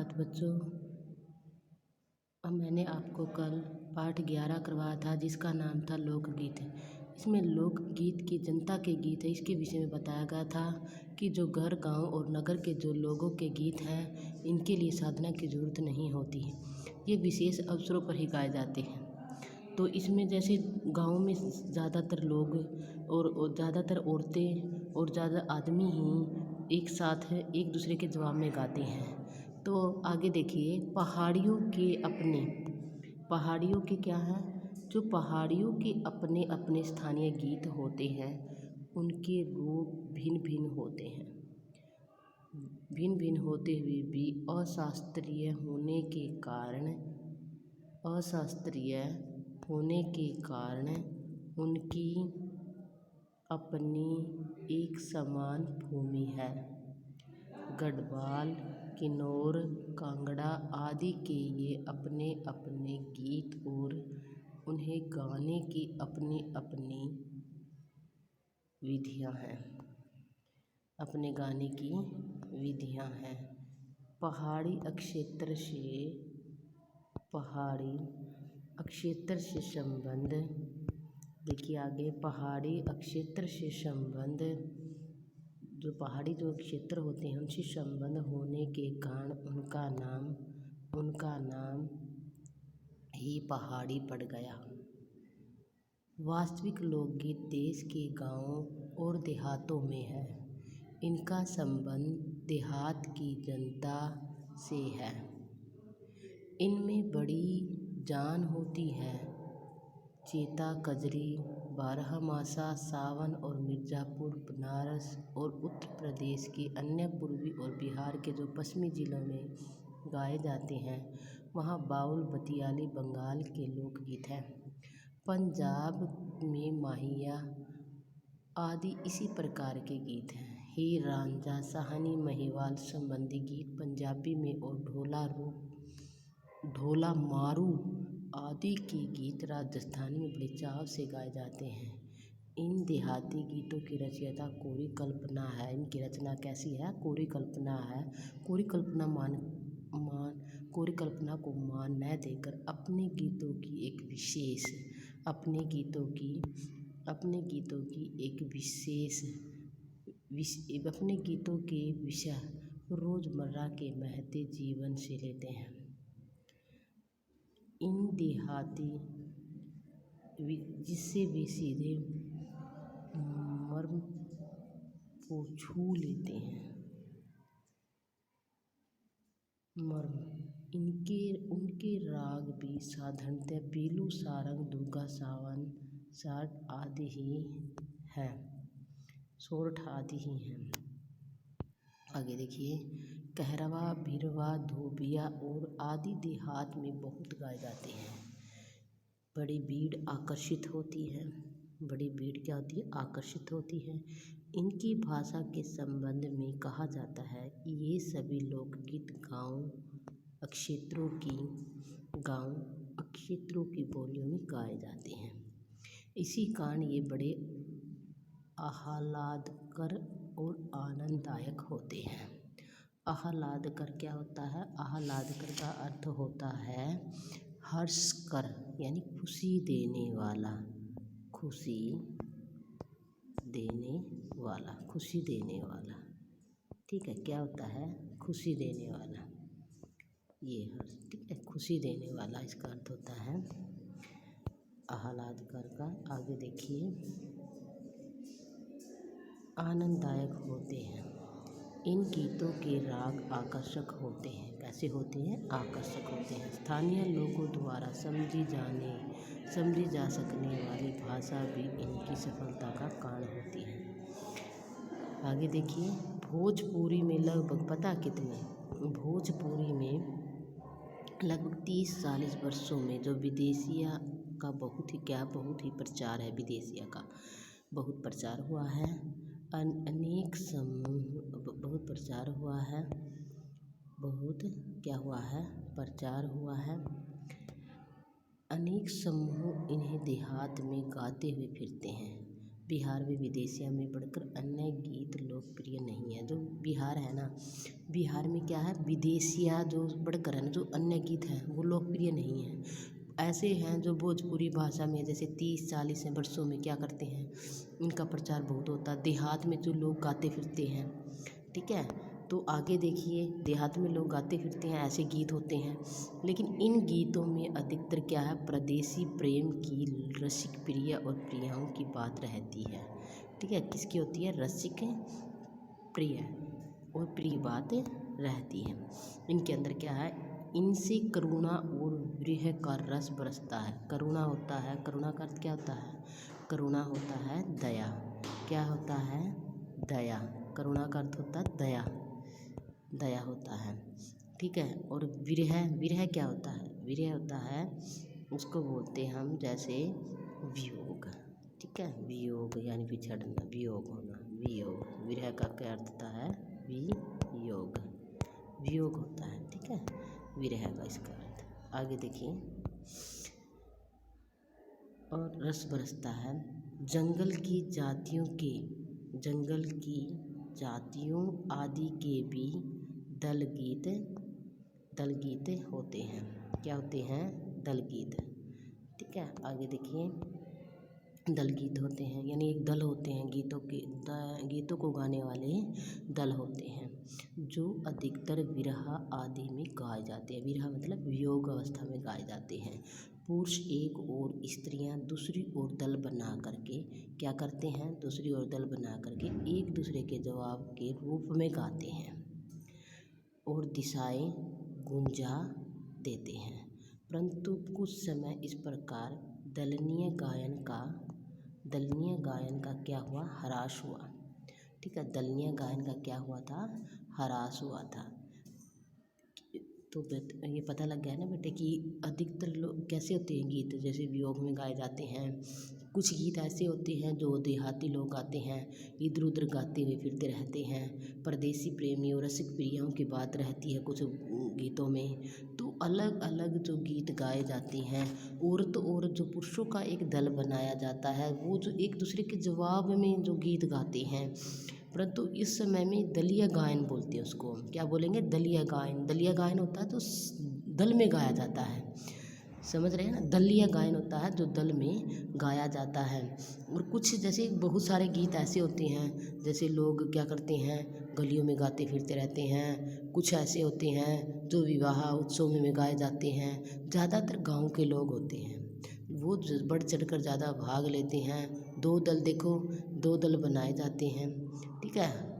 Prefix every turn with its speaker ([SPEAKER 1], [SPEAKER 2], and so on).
[SPEAKER 1] सुप्रभात बच्चों। अब मैंने आपको कल पाठ 11 करवाया था जिसका नाम था लोकगीत। इसमें लोकगीत की जनता के गीत है इसके विषय में बताया गया था कि जो घर गांव और नगर के जो लोगों के गीत हैं इनके लिए साधना की ज़रूरत नहीं होती। ये विशेष अवसरों पर ही गाए जाते हैं। तो इसमें जैसे गांव में ज़्यादातर लोग और ज़्यादातर औरतें और ज़्यादा आदमी ही एक साथ एक दूसरे के जवाब में गाते हैं। तो आगे देखिए, पहाड़ियों के क्या हैं, जो पहाड़ियों के अपने अपने स्थानीय गीत होते हैं उनके रूप भिन्न भिन्न होते हैं। भिन्न भिन्न होते हुए भी अशास्त्रीय होने के कारण उनकी अपनी एक समान भूमि है। गढ़वाल, किन्नौर, कांगड़ा आदि के ये अपने अपने गीत और उन्हें गाने की अपनी अपनी विधियां हैं। पहाड़ी अक्षेत्र से संबंध, देखिए आगे, पहाड़ी अक्षेत्र से संबंध, जो पहाड़ी जो क्षेत्र होते हैं उनसे संबंध होने के कारण उनका नाम ही पहाड़ी पड़ गया। वास्तविक लोकगीत देश के गांवों और देहातों में है। इनका संबंध देहात की जनता से है। इनमें बड़ी जान होती है। चेता, कजरी, बारहमासा, सावन और मिर्ज़ापुर, बनारस और उत्तर प्रदेश के अन्य पूर्वी और बिहार के जो पश्चिमी जिलों में गाए जाते हैं वहाँ बाउल, बतियाली बंगाल के लोकगीत हैं। पंजाब में माहिया आदि इसी प्रकार के गीत हैं। हीर रांझा, साहनी, महिवाल संबंधी गीत पंजाबी में और ढोला मारू आदि के गीत राजस्थानी में बड़े चाव से गाए जाते हैं। इन देहाती गीतों की रचयिता कोरी कल्पना है। इनकी रचना कैसी है? कोरी कल्पना है। कोरी कल्पना को मान न देकर अपने गीतों के विषय रोज़मर्रा के महते जीवन से लेते हैं। इन देहाती जिससे वे सीधे मर्म को छू लेते हैं। उनके राग भी साधारणतः पीलू, सारंग, दुगा, सावन, सोरठ आदि ही हैं। आगे देखिए, कहरवा, भिरवा, धोबिया और आदि देहात में बहुत गाए जाते हैं। बड़ी भीड़ आकर्षित होती है। इनकी भाषा के संबंध में कहा जाता है कि ये सभी लोकगीत गांव अक्षेत्रों की बोलियों में गाए जाते हैं। इसी कारण ये बड़े आह्लादकर और आनंददायक होते हैं। आह्लादकर क्या होता है? आह्लादकर का अर्थ होता है हर्षकर, यानी खुशी देने वाला। ठीक है, क्या होता है? खुशी देने वाला। ये हर्ष, ठीक है, खुशी देने वाला इसका अर्थ होता है आह्लादकर का। आगे देखिए, आनंददायक होते हैं। इन गीतों के राग आकर्षक होते हैं। कैसे होते हैं? आकर्षक होते हैं। स्थानीय लोगों द्वारा समझी जा सकने वाली भाषा भी इनकी सफलता का कारण होती है। आगे देखिए, भोजपुरी में लगभग 30-40 वर्षों में जो विदेशिया का बहुत ही प्रचार है। विदेशिया का बहुत प्रचार हुआ है। अनेक समूह बहुत प्रचार हुआ है। अनेक समूह इन्हें देहात में गाते हुए फिरते हैं। बिहार में विदेशिया में बढ़कर अन्य गीत लोकप्रिय नहीं है। जो बिहार है ना, बिहार में क्या है, विदेशिया जो बढ़कर है ना, जो अन्य गीत हैं वो लोकप्रिय नहीं है। ऐसे हैं जो भोजपुरी भाषा में जैसे 30-40 वर्षों में क्या करते हैं, इनका प्रचार बहुत होता है। देहात में जो लोग गाते फिरते हैं, ठीक है, तो आगे देखिए, देहात में लोग गाते फिरते हैं, ऐसे गीत होते हैं। लेकिन इन गीतों में अधिकतर क्या है, प्रदेशी प्रेम की, रसिक प्रिय और प्रियाओं की बात रहती है। ठीक है, किसकी होती है, रसिक प्रिय और प्रिय बात रहती है। इनके अंदर क्या है, इनसे करुणा और विरह का रस बरसता है। करुणा होता है, करुणा का अर्थ क्या होता है, करुणा होता है दया। क्या होता है, दया। करुणा का अर्थ होता है दया, दया होता है। ठीक है, और विरह, विरह क्या होता है, विरह होता है, उसको बोलते हैं हम जैसे वियोग। ठीक है, वियोग यानी बिछड़ना, वियोग होना, वियोग। विरह का क्या अर्थ होता है, वियोग, वियोग होता है। ठीक है, विरह का इसका अर्थ। आगे देखिए, और रस बरसता है, जंगल की जातियों के, जंगल की जातियों आदि के भी दल गीत, दल गीत होते हैं। क्या होते हैं, दल गीत। ठीक है, आगे देखिए, दल गीत होते हैं यानी एक दल होते हैं, गीतों के गीतों को गाने वाले दल होते हैं, जो अधिकतर विरह आदि में गाए जाते हैं। विरह मतलब वियोग अवस्था में गाए जाते हैं। पुरुष एक और स्त्रियां दूसरी ओर दल बना करके क्या करते हैं, दूसरी ओर दल बना करके एक दूसरे के जवाब के रूप में गाते हैं और दिशाएं गुंजा देते हैं। परंतु कुछ समय इस प्रकार दलनीय गायन का क्या हुआ, ह्रास हुआ। ठीक है, दलनीय गायन का क्या हुआ था, ह्रास हुआ था। तो ये पता लग गया ना बेटे कि अधिकतर लोग कैसे होते हैं गीत, जैसे वियोग में गाए जाते हैं। कुछ गीत ऐसे होते हैं जो देहाती लोग गाते हैं, इधर उधर गाते हुए फिरते रहते हैं। परदेसी प्रेमी और रसिक प्रियाओं की बात रहती है कुछ गीतों में। तो अलग अलग जो गीत गाए जाते हैं, औरत और जो पुरुषों का एक दल बनाया जाता है, वो जो एक दूसरे के जवाब में जो गीत गाते हैं। परंतु इस समय में दलीय गायन बोलते हैं उसको। क्या बोलेंगे, दलीय गायन। दलीय गायन होता है तो दल में गाया जाता है, समझ रहे हैं ना। दलीय गायन होता है जो दल में गाया जाता है। और कुछ जैसे बहुत सारे गीत ऐसे होते हैं, जैसे लोग क्या करते हैं, गलियों में गाते फिरते रहते हैं। कुछ ऐसे होते हैं जो विवाह उत्सव में गाए जाते हैं। ज़्यादातर गाँव के लोग होते हैं, वो बढ़ चढ़ कर ज़्यादा भाग लेते हैं। दो दल देखो, दो दल बनाए जाते हैं। ठीक है,